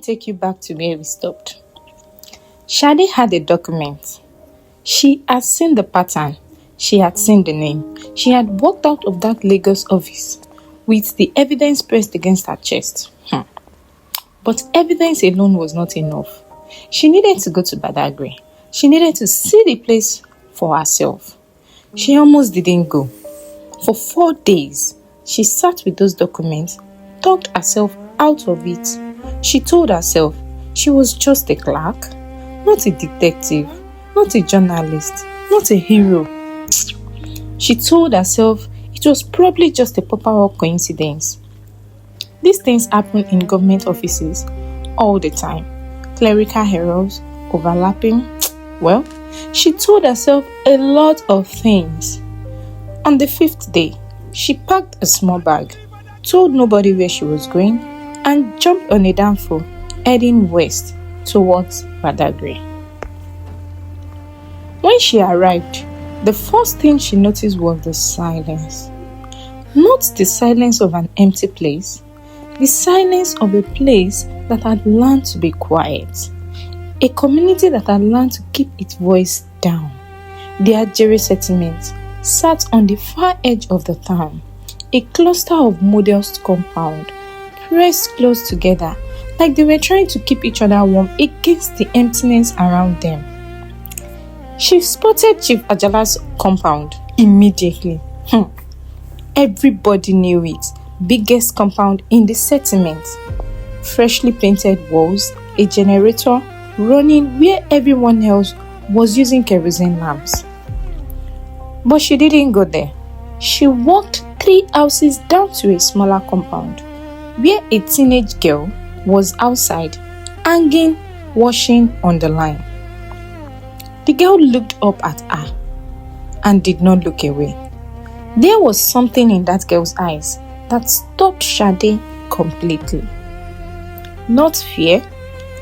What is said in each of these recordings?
take you back to where we stopped. Sade had a document. She had seen the pattern. She had seen the name. She had walked out of that Lagos office with the evidence pressed against her chest. But evidence alone was not enough. She needed to go to Badagry. She needed to see the place for herself. She almost didn't go. For 4 days, she sat with those documents, talked herself out of it. She told herself she was just a clerk, not a detective, not a journalist, not a hero. She told herself it was probably just a paperwork coincidence. These things happen in government offices all the time. Clerical errors, overlapping. Well, she told herself a lot of things. On the 5th day, she packed a small bag, told nobody where she was going, and jumped on a danfo heading west towards Badagry. When she arrived, the first thing she noticed was the silence. Not the silence of an empty place, the silence of a place that had learned to be quiet. A community that had learned to keep its voice down. The Ajere settlement sat on the far edge of the town, a cluster of modest compound, pressed close together, like they were trying to keep each other warm against the emptiness around them. She spotted Chief Ajala's compound immediately. Everybody knew it. Biggest compound in the settlement. Freshly painted walls, a generator running where everyone else was using kerosene lamps. But she didn't go there. She walked 3 houses down to a smaller compound where a teenage girl was outside, hanging, washing on the line. The girl looked up at her and did not look away. There was something in that girl's eyes that stopped Sade completely. Not fear,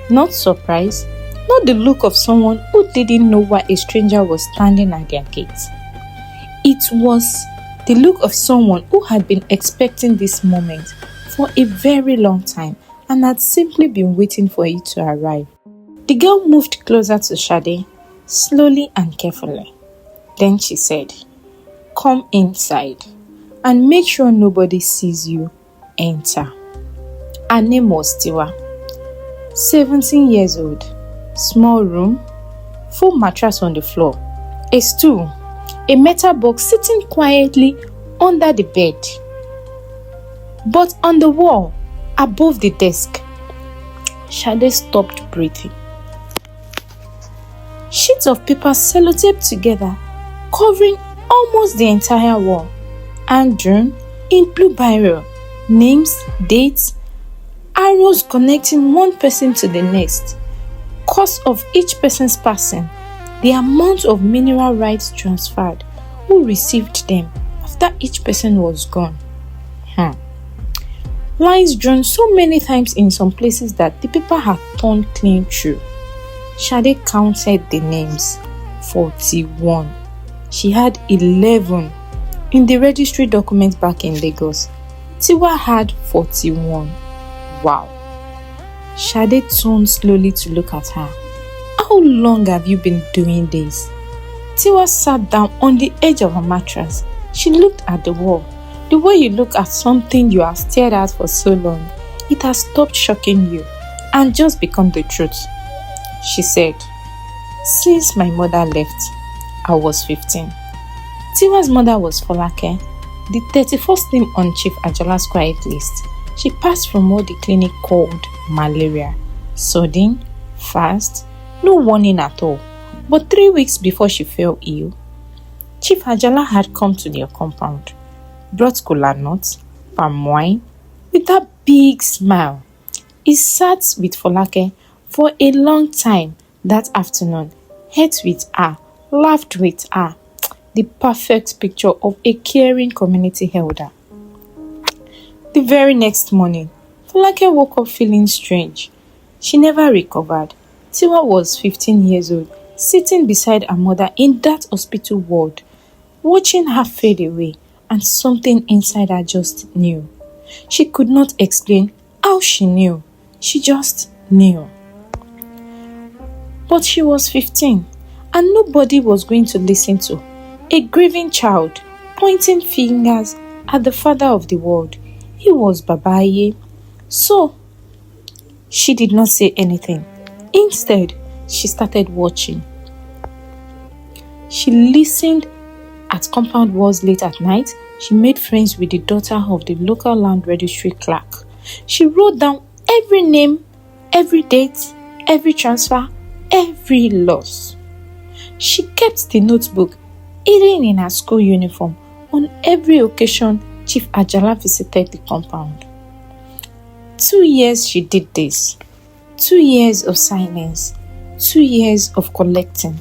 not surprise, not the look of someone who didn't know why a stranger was standing at their gate. It was the look of someone who had been expecting this moment for a very long time and had simply been waiting for it to arrive. The girl moved closer to Sade, slowly and carefully. Then she said, "Come inside and make sure nobody sees you enter." Her name was Tiwa. 17 years old. Small room, full mattress on the floor, a stool, a metal box sitting quietly under the bed. But on the wall, above the desk, Sade stopped breathing. Sheets of paper sellotaped together, covering almost the entire wall, and drawn in blue biro, names, dates, arrows connecting one person to the next, cost of each person's passing, the amount of mineral rights transferred, who received them after each person was gone. Lines drawn so many times in some places that the paper had torn clean through. Sade counted the names. 41. She had 11 in the registry document back in Lagos. Tiwa had 41. Wow. Sade turned slowly to look at her. "How long have you been doing this?" Tiwa sat down on the edge of a mattress. She looked at the wall. The way you look at something you have stared at for so long, it has stopped shocking you and just become the truth. She said, "Since my mother left, I was 15. Tiwa's mother was Folake, the 31st name on Chief Ajala's quiet list. She passed from what the clinic called malaria. Sudden, fast, no warning at all. But 3 weeks before she fell ill, Chief Ajala had come to their compound, brought kola nuts, palm wine, with that big smile. He sat with Folake for a long time that afternoon, ate with her, laughed with her. The perfect picture of a caring community elder. The very next morning, Folake woke up feeling strange. She never recovered. Tiwa was 15 years old, sitting beside her mother in that hospital ward, watching her fade away, and something inside her just knew. She could not explain how she knew. She just knew. But she was 15 and nobody was going to listen to a grieving child pointing fingers at the father of the world. He was Babaye. So she did not say anything. Instead, she started watching. She listened at compound walls late at night. She made friends with the daughter of the local land registry clerk. She wrote down every name, every date, every transfer, every loss. She kept the notebook hidden in her school uniform on every occasion Chief Ajala visited the compound. 2 years she did this. 2 years of silence. 2 years of collecting.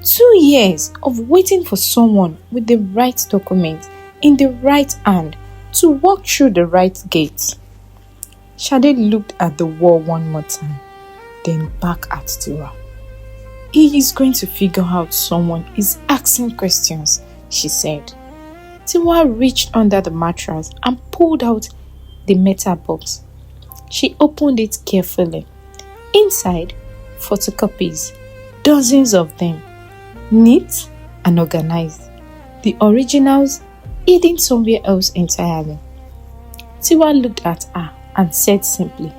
2 years of waiting for someone with the right document in the right hand to walk through the right gate. Sade looked at the wall one more time, then back at Tiwa. He is going to figure out someone is asking questions, she said. Tiwa reached under the mattress and pulled out the metal box. She opened it carefully. Inside, photocopies, dozens of them, neat and organized. The originals hidden somewhere else entirely. Tiwa looked at her and said simply,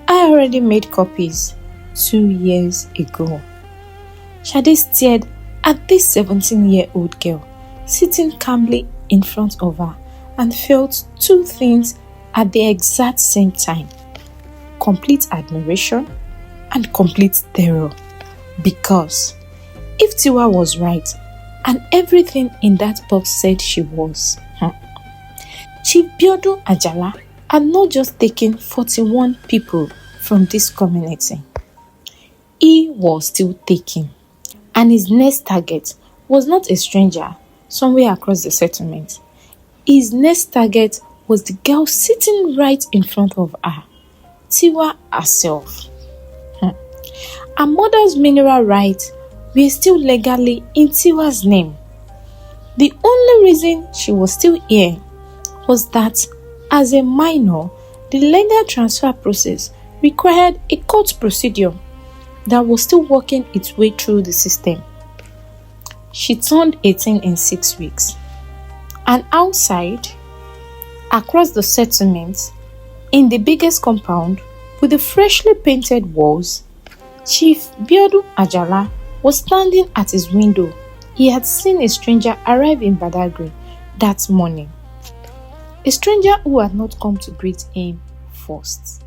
"I already made copies 2 years ago." Sade stared at this 17-year-old girl sitting calmly in front of her and felt two things at the exact same time: complete admiration and complete terror. Because if Tiwa was right and everything in that box said she was, Chief Biodun Ajala had not just taken 41 people from this community. He was still taking. And his next target was not a stranger somewhere across the settlement. His next target was the girl sitting right in front of her, Tiwa herself. Her mother's mineral rights were still legally in Tiwa's name. The only reason she was still here was that as a minor, the legal transfer process required a court procedure that was still working its way through the system. She turned 18 in 6 weeks. And outside, across the settlement, in the biggest compound with the freshly painted walls, Chief Biodun Ajala was standing at his window. He had seen a stranger arrive in Badagry that morning. A stranger who had not come to greet him first.